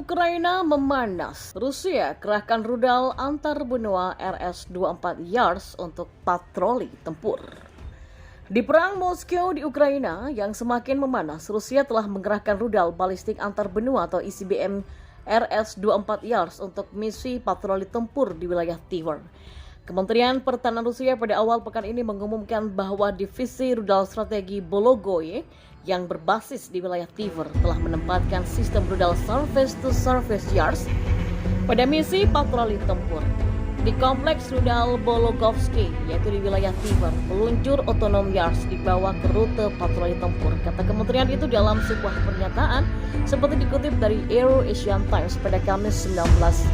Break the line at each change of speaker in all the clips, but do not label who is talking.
Ukraina memanas. Rusia kerahkan rudal antar benua RS-24 Yars untuk patroli tempur. Di perang Moskow di Ukraina yang semakin memanas, Rusia telah mengerahkan rudal balistik antar benua atau ICBM RS-24 Yars untuk misi patroli tempur di wilayah Tver. Kementerian Pertahanan Rusia pada awal pekan ini mengumumkan bahwa divisi rudal strategi Bologoye yang berbasis di wilayah Tver telah menempatkan sistem rudal surface-to-surface Yars pada misi patroli tempur. Di kompleks rudal Bologovsky, yaitu di wilayah Tver, peluncur otonom Yars dibawa ke rute patroli tempur, kata kementerian itu dalam sebuah pernyataan seperti dikutip dari Euro Asian Times pada Kamis 19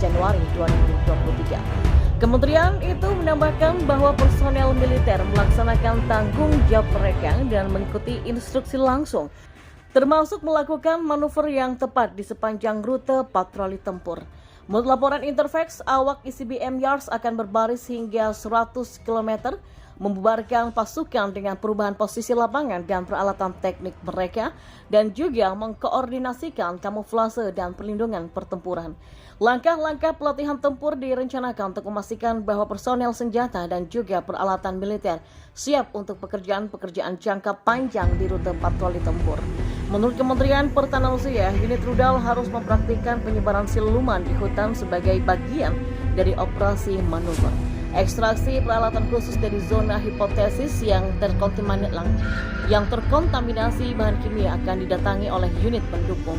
Januari 2023. Kementerian itu menambahkan bahwa personel militer melaksanakan tanggung jawab mereka dan mengikuti instruksi langsung, termasuk melakukan manuver yang tepat di sepanjang rute patroli tempur. Menurut laporan Interfax, awak ICBM Yars akan berbaris hingga 100 km, membubarkan pasukan dengan perubahan posisi lapangan dan peralatan teknik mereka, dan juga mengkoordinasikan kamuflase dan perlindungan pertempuran. Langkah-langkah pelatihan tempur direncanakan untuk memastikan bahwa personel senjata dan juga peralatan militer siap untuk pekerjaan-pekerjaan jangka panjang di rute patroli tempur. Menurut Kementerian Pertahanan Rusia, unit rudal harus mempraktikkan penyebaran siluman di hutan sebagai bagian dari operasi manuver. Ekstraksi peralatan khusus dari zona hipotesis yang terkontaminasi bahan kimia akan didatangi oleh unit pendukung.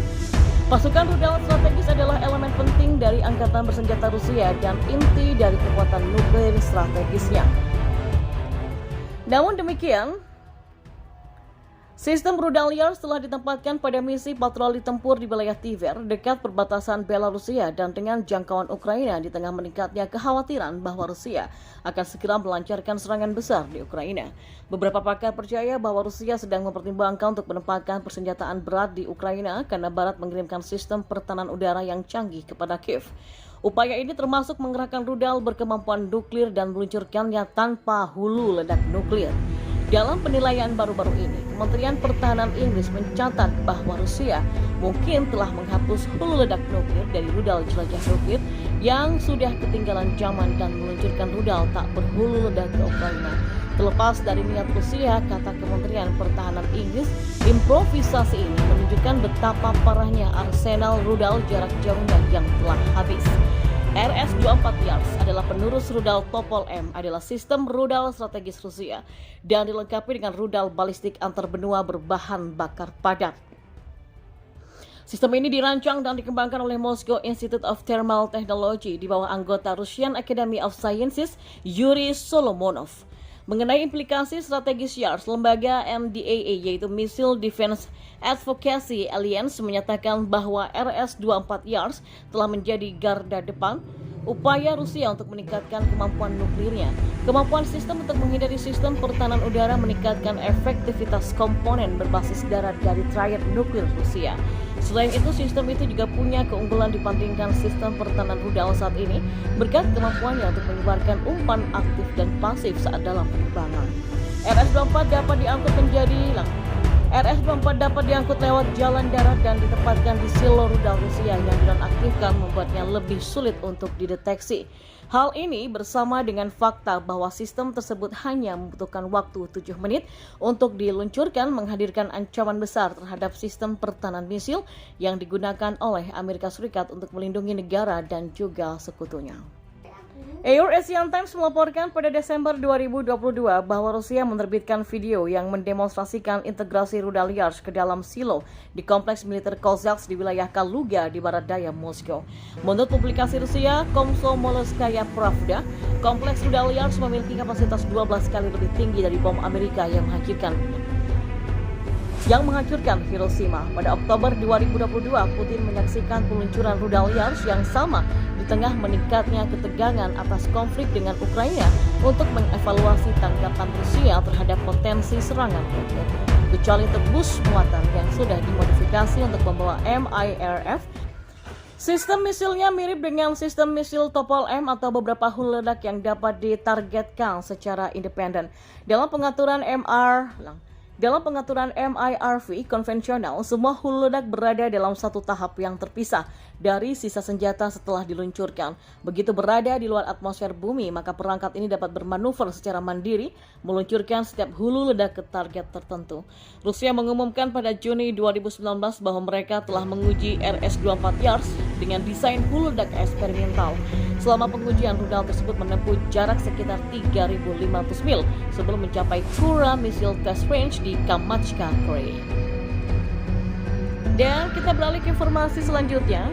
Pasukan rudal strategis adalah elemen penting dari angkatan bersenjata Rusia dan inti dari kekuatan nuklir strategisnya. Namun demikian, sistem rudal Yars telah ditempatkan pada misi patroli tempur di wilayah Tver dekat perbatasan Belarusia dan dengan jangkauan Ukraina di tengah meningkatnya kekhawatiran bahwa Rusia akan segera melancarkan serangan besar di Ukraina. Beberapa pakar percaya bahwa Rusia sedang mempertimbangkan untuk menempatkan persenjataan berat di Ukraina karena Barat mengirimkan sistem pertahanan udara yang canggih kepada Kiev. Upaya ini termasuk mengerahkan rudal berkemampuan nuklir dan meluncurkannya tanpa hulu ledak nuklir. Dalam penilaian baru-baru ini, Kementerian Pertahanan Inggris mencatat bahwa Rusia mungkin telah menghapus hulu ledak nuklir dari rudal jelajah nuklir yang sudah ketinggalan zaman dan meluncurkan rudal tak berhulu ledak ke Ukraina. Terlepas dari niat Rusia, kata Kementerian Pertahanan Inggris, improvisasi ini menunjukkan betapa parahnya arsenal rudal jarak jauhnya yang telah habis. RS-24 Yars adalah penerus rudal Topol-M, adalah sistem rudal strategis Rusia dan dilengkapi dengan rudal balistik antar benua berbahan bakar padat. Sistem ini dirancang dan dikembangkan oleh Moscow Institute of Thermal Technology di bawah anggota Russian Academy of Sciences Yuri Solomonov. Mengenai implikasi strategis Yars, lembaga MDAA yaitu Missile Defense Advocacy Alliance menyatakan bahwa RS-24 Yars telah menjadi garda depan upaya Rusia untuk meningkatkan kemampuan nuklirnya. Kemampuan sistem untuk menghindari sistem pertahanan udara meningkatkan efektivitas komponen berbasis darat dari triad nuklir Rusia. Selain itu, sistem itu juga punya keunggulan dibandingkan sistem pertahanan rudal saat ini berkat kemampuannya untuk menyebarkan umpan aktif dan pasif saat dalam penerbangan. RS-24 dapat diangkut lewat jalan darat dan ditempatkan di silo rudal Rusia yang dinonaktifkan membuatnya lebih sulit untuk dideteksi. Hal ini bersama dengan fakta bahwa sistem tersebut hanya membutuhkan waktu 7 menit untuk diluncurkan menghadirkan ancaman besar terhadap sistem pertahanan misil yang digunakan oleh Amerika Serikat untuk melindungi negara dan juga sekutunya. Euro Asian Times melaporkan pada Desember 2022 bahwa Rusia menerbitkan video yang mendemonstrasikan integrasi rudal Yars ke dalam silo di kompleks militer Kozaks di wilayah Kaluga di barat daya Moskow. Menurut publikasi Rusia, Komsomolskaya Pravda, kompleks rudal Yars memiliki kapasitas 12 kali lebih tinggi dari bom Amerika yang menghancurkan Hiroshima. Pada Oktober 2022, Putin menyaksikan peluncuran rudal Yars yang sama di tengah meningkatnya ketegangan atas konflik dengan Ukraina untuk mengevaluasi tanggapan Rusia terhadap potensi serangan nuklir. Kecuali untuk bus muatan yang sudah dimodifikasi untuk membawa MIRF, sistem misilnya mirip dengan sistem misil Topol-M atau beberapa hulu ledak yang dapat ditargetkan secara independen. Dalam pengaturan Dalam pengaturan MIRV konvensional, semua hulu ledak berada dalam satu tahap yang terpisah dari sisa senjata setelah diluncurkan. Begitu berada di luar atmosfer bumi, maka perangkat ini dapat bermanuver secara mandiri, meluncurkan setiap hulu ledak ke target tertentu. Rusia mengumumkan pada Juni 2019 bahwa mereka telah menguji RS-24 Yars dengan desain hulu ledak eksperimental. Selama pengujian, rudal tersebut menempuh jarak sekitar 3.500 mil sebelum mencapai Kura Missile Test Range di Kamchatka, Korea. Dan kita beralih ke informasi selanjutnya.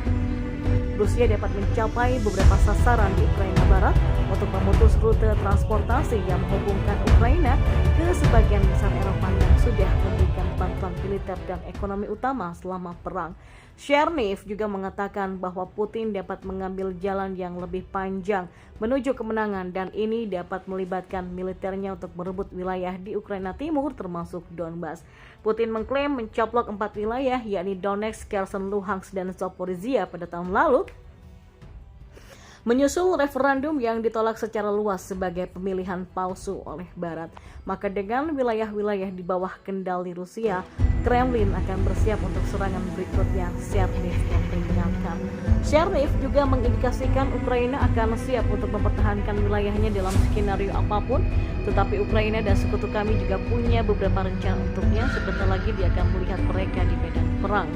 Rusia dapat mencapai beberapa sasaran di Ukraina Barat untuk memutus rute transportasi yang menghubungkan Ukraina ke sebagian besar Eropa yang sudah memberikan bantuan militer dan ekonomi utama selama perang. Chernihiv juga mengatakan bahwa Putin dapat mengambil jalan yang lebih panjang menuju kemenangan dan ini dapat melibatkan militernya untuk merebut wilayah di Ukraina Timur termasuk Donbas. Putin mengklaim mencaplok 4 wilayah yakni Donetsk, Kherson, Luhansk, dan Zaporizhia pada tahun lalu, menyusul referendum yang ditolak secara luas sebagai pemilihan palsu oleh Barat. Maka dengan wilayah-wilayah di bawah kendali Rusia, Kremlin akan bersiap untuk serangan berikutnya, Chernihiv memperingatkan. Chernihiv juga mengindikasikan Ukraina akan siap untuk mempertahankan wilayahnya dalam skenario apapun, tetapi Ukraina dan sekutu kami juga punya beberapa rencana untuknya, sebentar lagi dia akan melihat mereka di medan perang.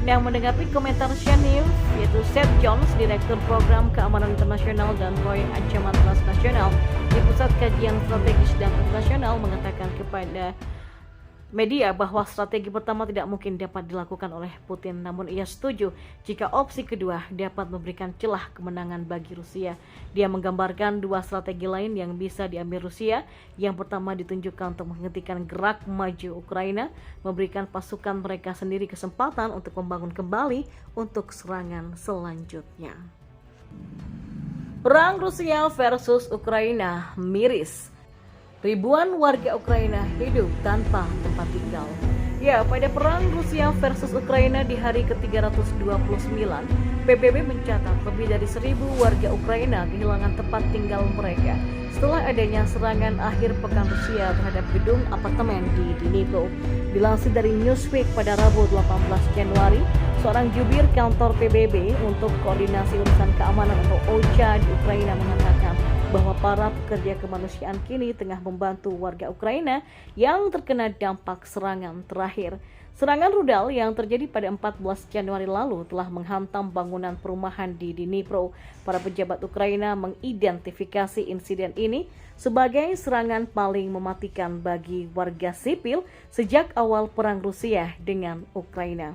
Yang menanggapi komentar Chernihiv, yaitu Seth Jones, Direktur Program Keamanan Internasional dan Proyek Ancaman Transnasional di Pusat Kajian Strategis dan Internasional, mengatakan kepada media bahwa strategi pertama tidak mungkin dapat dilakukan oleh Putin, namun ia setuju jika opsi kedua dapat memberikan celah kemenangan bagi Rusia. Dia menggambarkan dua strategi lain yang bisa diambil Rusia. Yang pertama ditunjukkan untuk menghentikan gerak maju Ukraina, memberikan pasukan mereka sendiri kesempatan untuk membangun kembali untuk serangan selanjutnya. Perang Rusia versus Ukraina miris. Ribuan warga Ukraina hidup tanpa tempat tinggal. Ya, pada perang Rusia versus Ukraina di hari ke-329, PBB mencatat lebih dari 1.000 warga Ukraina kehilangan tempat tinggal mereka setelah adanya serangan akhir pekan Rusia terhadap gedung apartemen di Dnipro. Dilansir dari Newsweek pada Rabu 18 Januari, seorang jubir kantor PBB untuk koordinasi urusan keamanan atau OCHA di Ukraina mengatakan bahwa para pekerja kemanusiaan kini tengah membantu warga Ukraina yang terkena dampak serangan terakhir. Serangan rudal yang terjadi pada 14 Januari lalu telah menghantam bangunan perumahan di Dnipro. Para pejabat Ukraina mengidentifikasi insiden ini sebagai serangan paling mematikan bagi warga sipil sejak awal perang Rusia dengan Ukraina.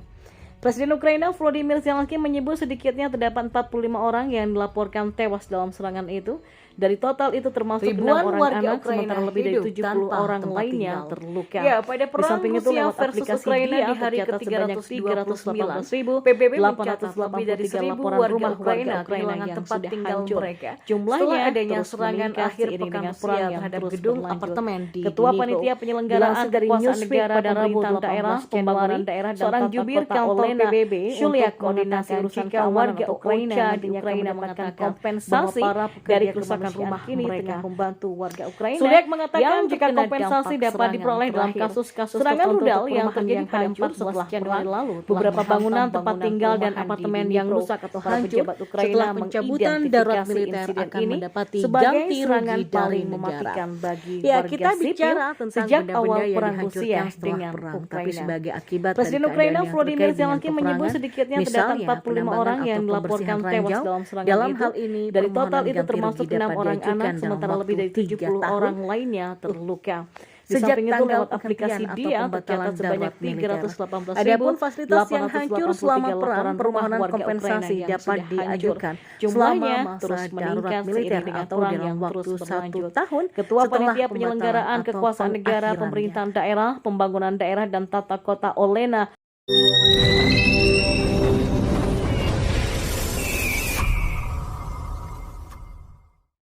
Presiden Ukraina Volodymyr Zelensky menyebut sedikitnya terdapat 45 orang yang dilaporkan tewas dalam serangan itu. Dari total itu termasuk 6 orang anak, sementara lebih dari 70 orang lainnya terluka. Ya, pada perang Rusia versus Ukraina di hari ke-329, PBB mencatat lebih dari 1.000 warga Ukraina kehilangan tempat tinggal mereka. Jumlahnya adanya serangan akhir pekan Rusia terhadap gedung apartemen di Ketua Panitia Penyelenggaraan Kekuasaan Negara dan Pemerintahan Daerah, Pembangunan Daerah dan Tata Kota Olena PBB, Julia koordinasi urusan warga Ukraina di Ukraina mengatakan kompensasi dari kerusakan rumah kini tengah membantu warga Ukraina. Suryek mengatakan jika kompensasi dapat diperoleh dalam kasus-kasus serangan rudal yang terjadi pada 14 Januari lalu, beberapa bangunan tempat tinggal dan apartemen yang rusak atau hancur setelah pencabutan darurat militer akan mendapati ganti serangan paling mematikan bagi warga sipil sejak awal perang Rusia dengan Ukraina. Presiden Ukraina Volodymyr Zelensky menyebut sedikitnya terdapat 45 orang yang dilaporkan tewas dalam serangan itu. Dari total itu termasuk 6 orang anak, sementara lebih dari 70 orang lainnya terluka. Sejak itu lewat aplikasi Dia tercatat sebanyak 318.000. Adapun fasilitas yang hancur selama perang, permohonan kompensasi dapat diajukan. Jumlahnya terus meningkat seiring dengan perang yang terus berlanjut. Ketua Panitia Penyelenggaraan Kekuasaan Negara, Pemerintahan Daerah, Pembangunan Daerah dan Tata Kota Olena